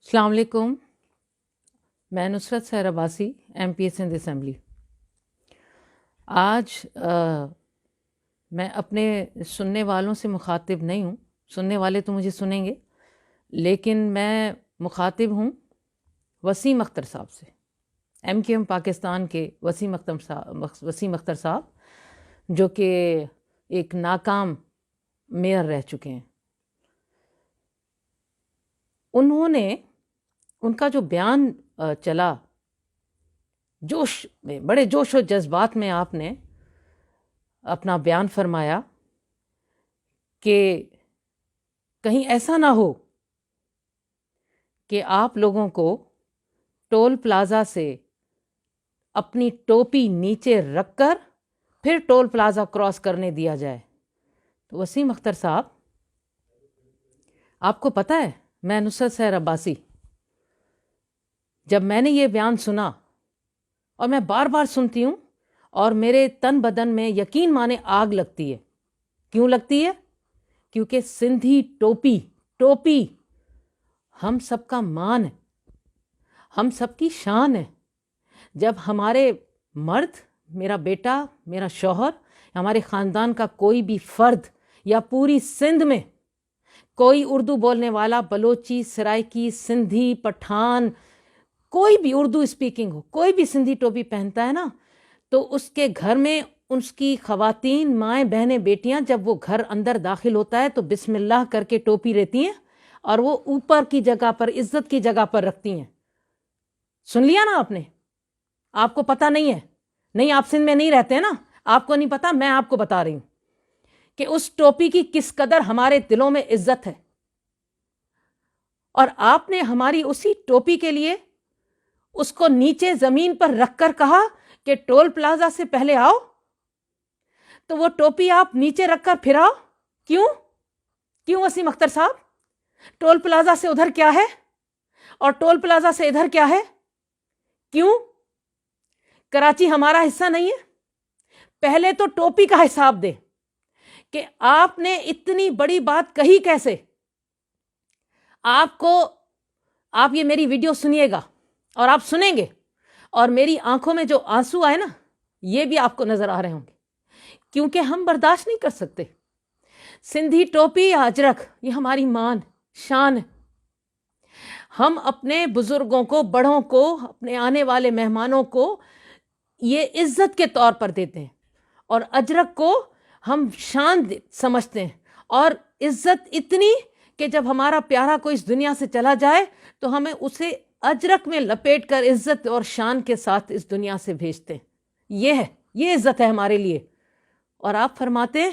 السلام علیکم. میں نصرت سحر عباسی MP سندھ اسمبلی. آج میں اپنے سننے والوں سے مخاطب نہیں ہوں. سننے والے تو مجھے سنیں گے، لیکن میں مخاطب ہوں وسیم اختر صاحب سے. MQM پاکستان کے وسیم اختر صاحب جو کہ ایک ناکام میئر رہ چکے ہیں. انہوں نے ان کا جو بیان چلا، جوش میں، بڑے جوش و جذبات میں آپ نے اپنا بیان فرمایا کہ کہیں ایسا نہ ہو کہ آپ لوگوں کو ٹول پلازا سے اپنی ٹوپی نیچے رکھ کر پھر ٹول پلازا کراس کرنے دیا جائے. تو وسیم اختر صاحب، آپ کو پتہ ہے میں نصرت سحر عباسی، جب میں نے یہ بیان سنا، اور میں بار بار سنتی ہوں اور میرے تن بدن میں یقین مانے آگ لگتی ہے. کیوں لگتی ہے؟ کیونکہ سندھی ٹوپی ہم سب کا مان ہے، ہم سب کی شان ہے. جب ہمارے مرد، میرا بیٹا، میرا شوہر، ہمارے خاندان کا کوئی بھی فرد یا پوری سندھ میں کوئی اردو بولنے والا، بلوچی، سرائکی، سندھی، پٹھان، کوئی بھی اردو اسپیکنگ ہو، کوئی بھی سندھی ٹوپی پہنتا ہے نا، تو اس کے گھر میں اس کی خواتین، مائیں، بہنیں، بیٹیاں، جب وہ گھر اندر داخل ہوتا ہے تو بسم اللہ کر کے ٹوپی لیتی ہیں اور وہ اوپر کی جگہ پر، عزت کی جگہ پر رکھتی ہیں. سن لیا نا آپ نے؟ آپ کو پتہ نہیں ہے؟ نہیں، آپ سندھ میں نہیں رہتے ہیں نا، آپ کو نہیں پتا. میں آپ کو بتا رہی ہوں کہ اس ٹوپی کی کس قدر ہمارے دلوں میں عزت ہے. اور آپ نے ہماری اسی ٹوپی کے لیے اس کو نیچے زمین پر رکھ کر کہا کہ ٹول پلازا سے پہلے آؤ. تو وہ ٹوپی آپ نیچے رکھ کر پھر آؤ. کیوں وسیم اختر صاحب؟ ٹول پلازا سے ادھر کیا ہے اور ٹول پلازا سے ادھر کیا ہے؟ کیوں؟ کراچی ہمارا حصہ نہیں ہے؟ پہلے تو ٹوپی کا حساب دے کہ آپ نے اتنی بڑی بات کہی کیسے. آپ یہ میری ویڈیو سنیے گا اور آپ سنیں گے، اور میری آنکھوں میں جو آنسو آئے نا، یہ بھی آپ کو نظر آ رہے ہوں گے، کیونکہ ہم برداشت نہیں کر سکتے. سندھی ٹوپی یا اجرک یہ ہماری مان، شان ہے. ہم اپنے بزرگوں کو، بڑوں کو، اپنے آنے والے مہمانوں کو یہ عزت کے طور پر دیتے ہیں، اور اجرک کو ہم شان سمجھتے ہیں، اور عزت اتنی کہ جب ہمارا پیارا کوئی اس دنیا سے چلا جائے تو ہمیں اسے اجرک میں لپیٹ کر عزت اور شان کے ساتھ اس دنیا سے بھیجتے ہیں. یہ عزت ہے ہمارے لیے. اور آپ فرماتے ہیں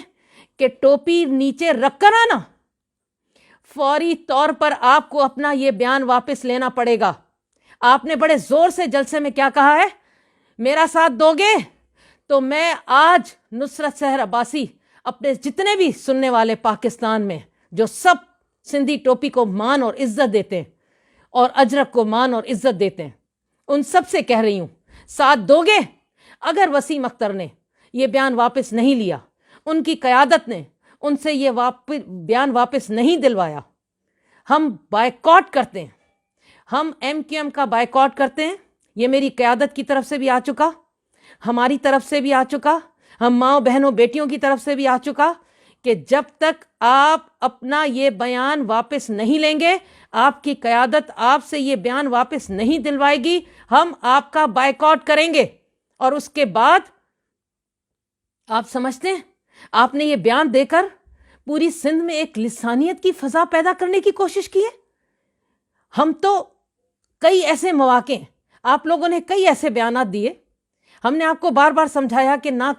کہ ٹوپی نیچے رکھ کر آنا، فوری طور پر آپ کو اپنا یہ بیان واپس لینا پڑے گا. آپ نے بڑے زور سے جلسے میں کیا کہا ہے؟ میرا ساتھ دو گے تو میں آج نصرت سحر عباسی اپنے جتنے بھی سننے والے پاکستان میں جو سب سندھی ٹوپی کو مان اور عزت دیتے ہیں اور اجرک کو مان اور عزت دیتے ہیں، ان سب سے کہہ رہی ہوں، ساتھ دو گے؟ اگر وسیم اختر نے یہ بیان واپس نہیں لیا، ان کی قیادت نے ان سے یہ بیان واپس نہیں دلوایا، ہم بائیکاٹ کرتے ہیں. ہم MQM کا بائیکاٹ کرتے ہیں. یہ میری قیادت کی طرف سے بھی آ چکا، ہماری طرف سے بھی آ چکا، ہم ماؤں، بہنوں، بیٹیوں کی طرف سے بھی آ چکا کہ جب تک آپ اپنا یہ بیان واپس نہیں لیں گے، آپ کی قیادت آپ سے یہ بیان واپس نہیں دلوائے گی، ہم آپ کا بائیکاٹ کریں گے. اور اس کے بعد آپ سمجھتے ہیں آپ نے یہ بیان دے کر پوری سندھ میں ایک لسانیت کی فضا پیدا کرنے کی کوشش کی ہے. ہم تو کئی ایسے مواقع ہیں، آپ لوگوں نے کئی ایسے بیانات دیے، ہم نے آپ کو بار بار سمجھایا کہ نہ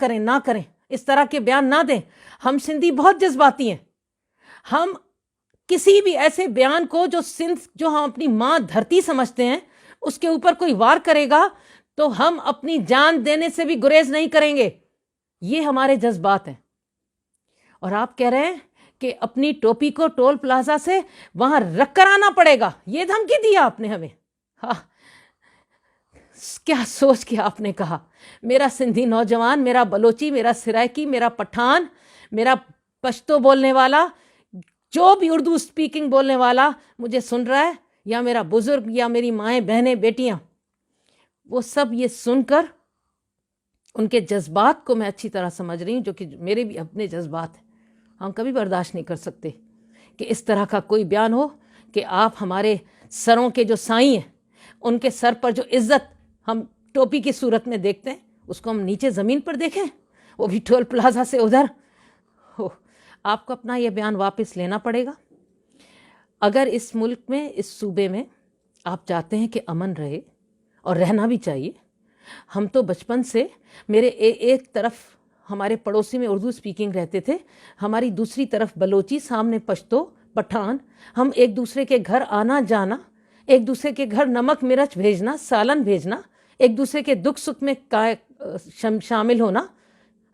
کریں، اس طرح کے بیان نہ دیں. ہم سندھی بہت جذباتی ہیں. ہم کسی بھی ایسے بیان کو جو ہم اپنی ماں دھرتی سمجھتے ہیں، اس کے اوپر کوئی وار کرے گا تو ہم اپنی جان دینے سے بھی گریز نہیں کریں گے. یہ ہمارے جذبات ہیں. اور آپ کہہ رہے ہیں کہ اپنی ٹوپی کو ٹول پلازا سے وہاں رکھ کر آنا پڑے گا. یہ دھمکی دیا آپ نے ہمیں. کیا سوچ کے آپ نے کہا؟ میرا سندھی نوجوان، میرا بلوچی، میرا سرائکی، میرا پٹھان، میرا پشتو بولنے والا، جو بھی اردو اسپیکنگ بولنے والا مجھے سن رہا ہے، یا میرا بزرگ یا میری مائیں بہنیں بیٹیاں، وہ سب یہ سن کر ان کے جذبات کو میں اچھی طرح سمجھ رہی ہوں، جو کہ میرے بھی اپنے جذبات ہیں. ہم کبھی برداشت نہیں کر سکتے کہ اس طرح کا کوئی بیان ہو کہ آپ ہمارے سروں کے جو سائیں ہیں، ان کے سر پر جو عزت ہم ٹوپی کی صورت میں دیکھتے ہیں، اس کو ہم نیچے زمین پر دیکھیں، وہ بھی ٹول پلازا سے ادھر. آپ کو اپنا یہ بیان واپس لینا پڑے گا. اگر اس ملک میں، اس صوبے میں آپ چاہتے ہیں کہ امن رہے، اور رہنا بھی چاہیے. ہم تو بچپن سے، میرے ایک طرف ہمارے پڑوسی میں اردو سپیکنگ رہتے تھے، ہماری دوسری طرف بلوچی، سامنے پشتو، پٹھان. ہم ایک دوسرے کے گھر آنا جانا، ایک دوسرے کے گھر نمک مرچ بھیجنا، سالن بھیجنا، ایک دوسرے کے دکھ سکھ میں شامل ہونا.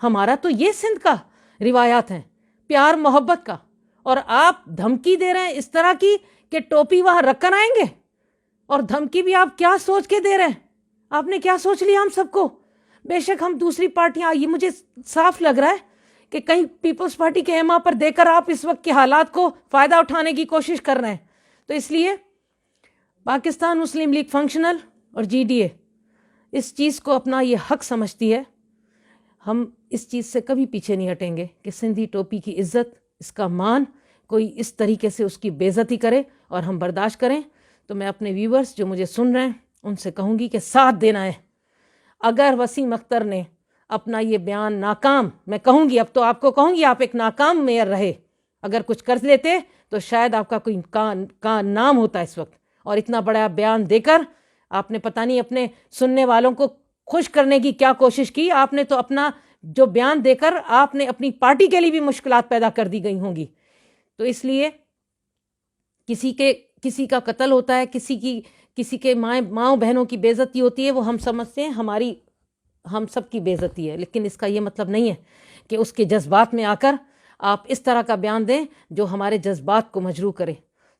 ہمارا تو یہ سندھ کا روایات ہیں، پیار محبت کا. اور آپ دھمکی دے رہے ہیں اس طرح کی کہ ٹوپی وہاں رکھ کر آئیں گے. اور دھمکی بھی آپ کیا سوچ کے دے رہے ہیں؟ آپ نے کیا سوچ لیا ہم سب کو؟ بے شک ہم دوسری پارٹیاں، یہ مجھے صاف لگ رہا ہے کہ کہیں پیپلز پارٹی کے ایما پر دے کر آپ اس وقت کے حالات کو فائدہ اٹھانے کی کوشش کر رہے ہیں. تو اس لیے پاکستان مسلم لیگ فنکشنل اور GDA اس چیز کو اپنا یہ حق سمجھتی ہے. ہم اس چیز سے کبھی پیچھے نہیں ہٹیں گے کہ سندھی ٹوپی کی عزت، اس کا مان کوئی اس طریقے سے اس کی بے عزتی کرے اور ہم برداشت کریں. تو میں اپنے ویورز جو مجھے سن رہے ہیں ان سے کہوں گی کہ ساتھ دینا ہے. اگر وسیم اختر نے اپنا یہ بیان ناکام، میں کہوں گی، اب تو آپ کو کہوں گی، آپ ایک ناکام میئر رہے. اگر کچھ کر لیتے تو شاید آپ کا کوئی نام ہوتا اس وقت. اور اتنا بڑا بیان دے کر آپ نے پتہ نہیں اپنے سننے والوں کو خوش کرنے کی کیا کوشش کی. آپ نے تو اپنا جو بیان دے کر آپ نے اپنی پارٹی کے لیے بھی مشکلات پیدا کر دی گئی ہوں گی. تو اس لیے کسی کا قتل ہوتا ہے، کسی کے ماؤں بہنوں کی بے عزتی ہوتی ہے، وہ ہم سمجھتے ہیں ہم سب کی بے عزتی ہے. لیکن اس کا یہ مطلب نہیں ہے کہ اس کے جذبات میں آ کر آپ اس طرح کا بیان دیں جو ہمارے جذبات کو مجروح کرے.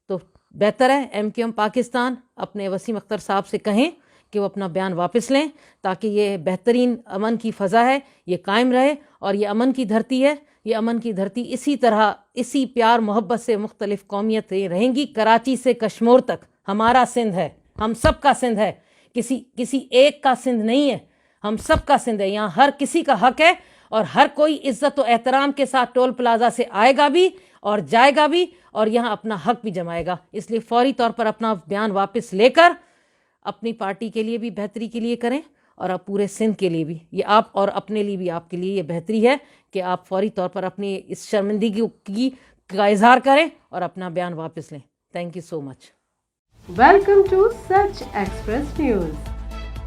تو بہتر ہے MQM پاکستان اپنے وسیم اختر صاحب سے کہیں کہ وہ اپنا بیان واپس لیں، تاکہ یہ بہترین امن کی فضا ہے، یہ قائم رہے. اور یہ امن کی دھرتی ہے، یہ امن کی دھرتی اسی طرح، اسی پیار محبت سے مختلف قومیتیں رہیں گی. کراچی سے کشمور تک ہمارا سندھ ہے، ہم سب کا سندھ ہے، کسی ایک کا سندھ نہیں ہے، ہم سب کا سندھ ہے. یہاں ہر کسی کا حق ہے، اور ہر کوئی عزت و احترام کے ساتھ ٹول پلازا سے آئے گا بھی اور جائے گا بھی، اور یہاں اپنا حق بھی جمائے گا. اس لیے فوری طور پر اپنا بیان واپس لے کر اپنی پارٹی کے لیے بھی بہتری کے لیے کریں، اور اب پورے سندھ کے لیے بھی یہ آپ، اور اپنے لیے بھی، آپ کے لیے یہ بہتری ہے کہ آپ فوری طور پر اپنی اس شرمندگی کا اظہار کریں اور اپنا بیان واپس لیں. Thank you so much. Welcome to Sach Express News.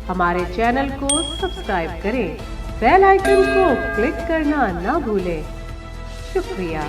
ہمارے چینل کو سبسکرائب کریں، بیل آئیکن کو کلک کرنا نہ بھولیں. شکریہ.